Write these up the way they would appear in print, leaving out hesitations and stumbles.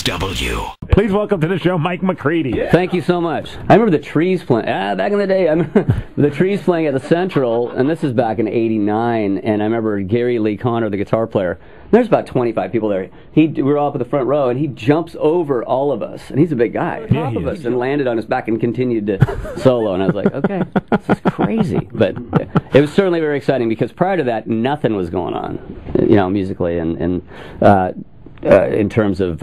KSW. Please welcome to the show, Mike McCready. Yeah. Thank you so much. I remember the Trees playing. Back in the day, I remember the Trees playing at the Central, and this is back in '89. And I remember Gary Lee Conner, the guitar player. There's about 25 people there. We were all up at the front row, and he jumps over all of us, and he's a big guy, top of us, and landed on his back and continued to solo. And I was like, okay, this is crazy. But it was certainly very exciting because prior to that, nothing was going on, musically and in terms of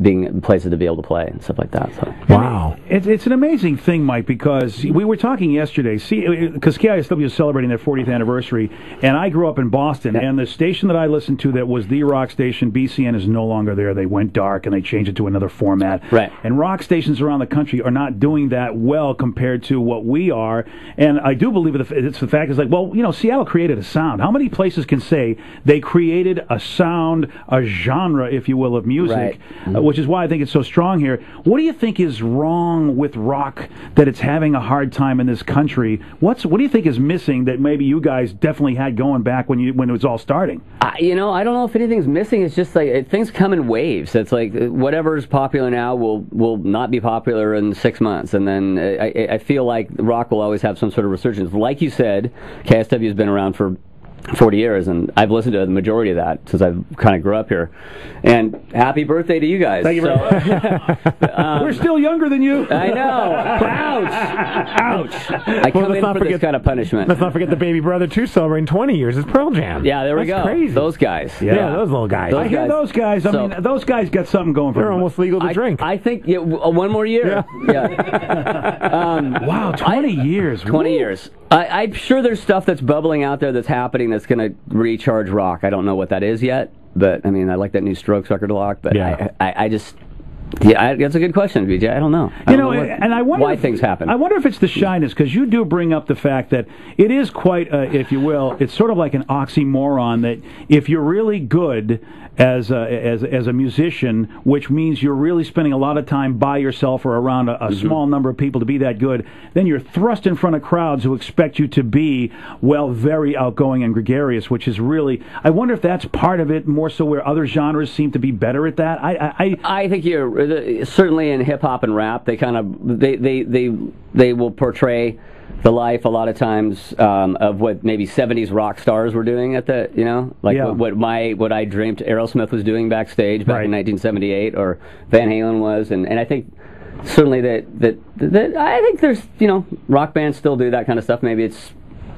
being places to be able to play and stuff like that. So. Wow. It's an amazing thing, Mike, because we were talking yesterday, because KISW is celebrating their 40th anniversary, and I grew up in Boston, and the station that I listened to that was the rock station, BCN, is no longer there. They went dark, and they changed it to another format. Right. And rock stations around the country are not doing that well compared to what we are, and I do believe it's the fact is like, well, Seattle created a sound. How many places can say they created a sound, a genre, if you will, of music, right. Which is why I think it's so strong here. What do you think is wrong with rock that it's having a hard time in this country? What do you think is missing that maybe you guys definitely had going back when it was all starting? I don't know if anything's missing. It's just like things come in waves. It's like whatever's popular now will not be popular in 6 months, and then I feel like rock will always have some sort of resurgence. Like you said, KSW has been around for 40 years, and I've listened to the majority of that since I kind of grew up here. And happy birthday to you guys. Thank you very much. We're still younger than you. I know. Ouch. Ouch. I come in for this kind of punishment. Let's not forget the baby brother, too, celebrating 20 years. It's Pearl Jam. Yeah, there we go. That's crazy. Those guys. Yeah, those little guys. I hear those guys. I mean, those guys got something going for them. They're almost legal to drink. I think one more year. Yeah. Wow, 20 years. 20 years. I'm sure there's stuff that's bubbling out there that's happening that's going to recharge rock. I don't know what that is yet, but I mean, I like that new Strokes record a lot, but I just... Yeah, that's a good question, BJ. I don't know. And I wonder why things happen. I wonder if it's the shyness, because you do bring up the fact that it is quite, if you will, it's sort of like an oxymoron that if you're really good as a musician, which means you're really spending a lot of time by yourself or around a small number of people to be that good, then you're thrust in front of crowds who expect you to be, well, very outgoing and gregarious, which is really, I wonder if that's part of it, more so where other genres seem to be better at that. I think you're certainly in hip hop and rap. They kind of they will portray the life a lot of times of what maybe 70s rock stars were doing at the what I dreamt Aerosmith was doing backstage back in 1978, or Van Halen was, and I think certainly that I think there's rock bands still do that kind of stuff. Maybe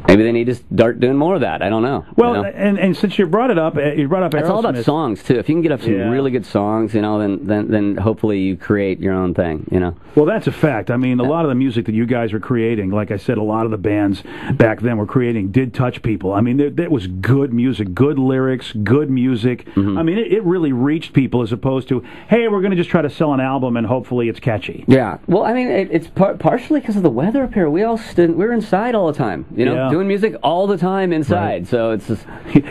they need to start doing more of that. I don't know. Well, and since you brought it up, Aerosmith. It's all about songs too. If you can get up some really good songs, then hopefully you create your own thing. Well, that's a fact. I mean, a lot of the music that you guys were creating, like I said, a lot of the bands back then were creating did touch people. I mean, that was good music, good lyrics, good music. Mm-hmm. I mean, it really reached people as opposed to, hey, we're going to just try to sell an album and hopefully it's catchy. Yeah. Well, I mean, it's partially because of the weather up here. We're inside all the time. Doing music all the time inside, so it's just...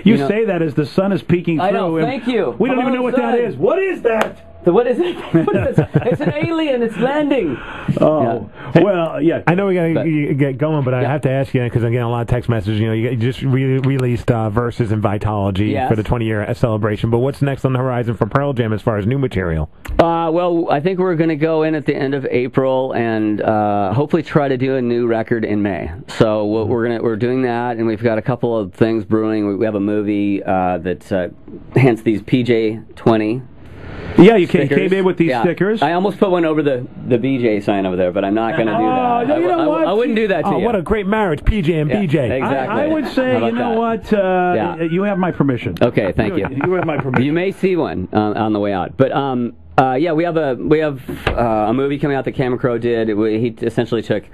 You say that as the sun is peeking through. I know, thank you. We don't even know what that is. What is that? What is it? It's an alien. It's landing. Oh, well, yeah. I know we got to get going, but I have to ask you, because I'm getting a lot of text messages. You just released Versus and Vitology for the 20-year celebration. But what's next on the horizon for Pearl Jam as far as new material? Well, I think we're going to go in at the end of April and hopefully try to do a new record in May. So we're doing that, and we've got a couple of things brewing. We have a movie that hence these PJ20. Yeah, you came with these stickers. I almost put one over the BJ sign over there, but I'm not going to do that. No, you know what? I wouldn't do that to you. What a great marriage, PJ and BJ. Exactly. I would say, you know what? You have my permission. Okay, thank you. You have my permission. You may see one on the way out, but we have a movie coming out that Cameron Crowe did. He essentially took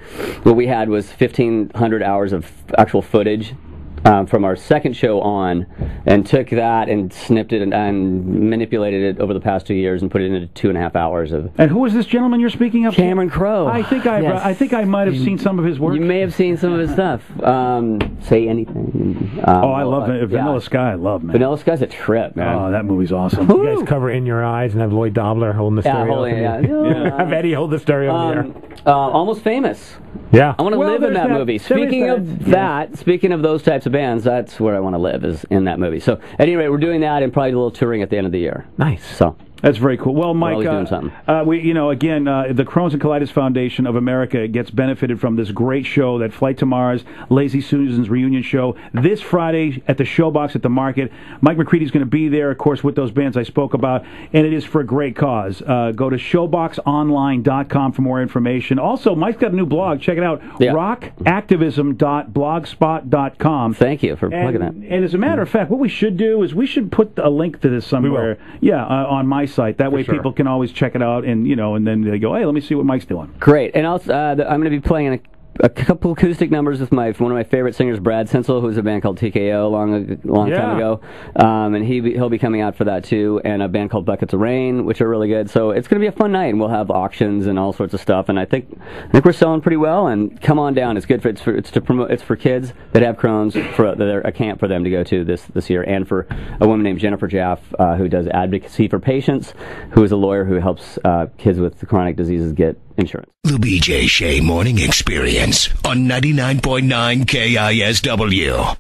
what we had was 1,500 hours of actual footage from our second show on, and took that and snipped it and manipulated it over the past 2 years and put it into 2.5 hours of. And who is this gentleman you're speaking of? Cameron Crowe. I think I might have seen some of his work. You may have seen some of his stuff. Say Anything. I love Vanilla Sky. I love, man. Vanilla Sky's a trip, man. Oh, that movie's awesome. You guys cover In Your Eyes and have Lloyd Dobler holding the stereo. Have Eddie hold the stereo in the air. Almost Famous. Yeah. I want to live in that movie. Speaking of those types of bands, that's where I want to live, is in that movie. So, at any rate, we're doing that and probably a little touring at the end of the year. Nice. So. That's very cool. Well, Mike, doing something. The Crohn's and Colitis Foundation of America gets benefited from this great show, that Flight to Mars, Lazy Susan's reunion show, this Friday at the Showbox at the Market. Mike McCready's going to be there, of course, with those bands I spoke about, and it is for a great cause. Go to showboxonline.com for more information. Also, Mike's got a new blog. Check it out, rockactivism.blogspot.com. Thank you for plugging that. And as a matter of fact, what we should do is we should put a link to this somewhere. On my site. That way people can always check it out, and and then they go, hey, let me see what Mike's doing. Great. And also, I'm going to be playing a couple acoustic numbers with one of my favorite singers, Brad Sensel, who's a band called TKO long time ago, and he'll be coming out for that too, and a band called Buckets of Rain, which are really good. So it's going to be a fun night, and we'll have auctions and all sorts of stuff. And I think we're selling pretty well. And come on down. It's good it's for kids that have Crohn's, a camp for them to go to this year, and for a woman named Jennifer Jaff who does advocacy for patients, who is a lawyer who helps kids with chronic diseases get insurance. The BJ Shea Morning Experience on 99.9 KISW.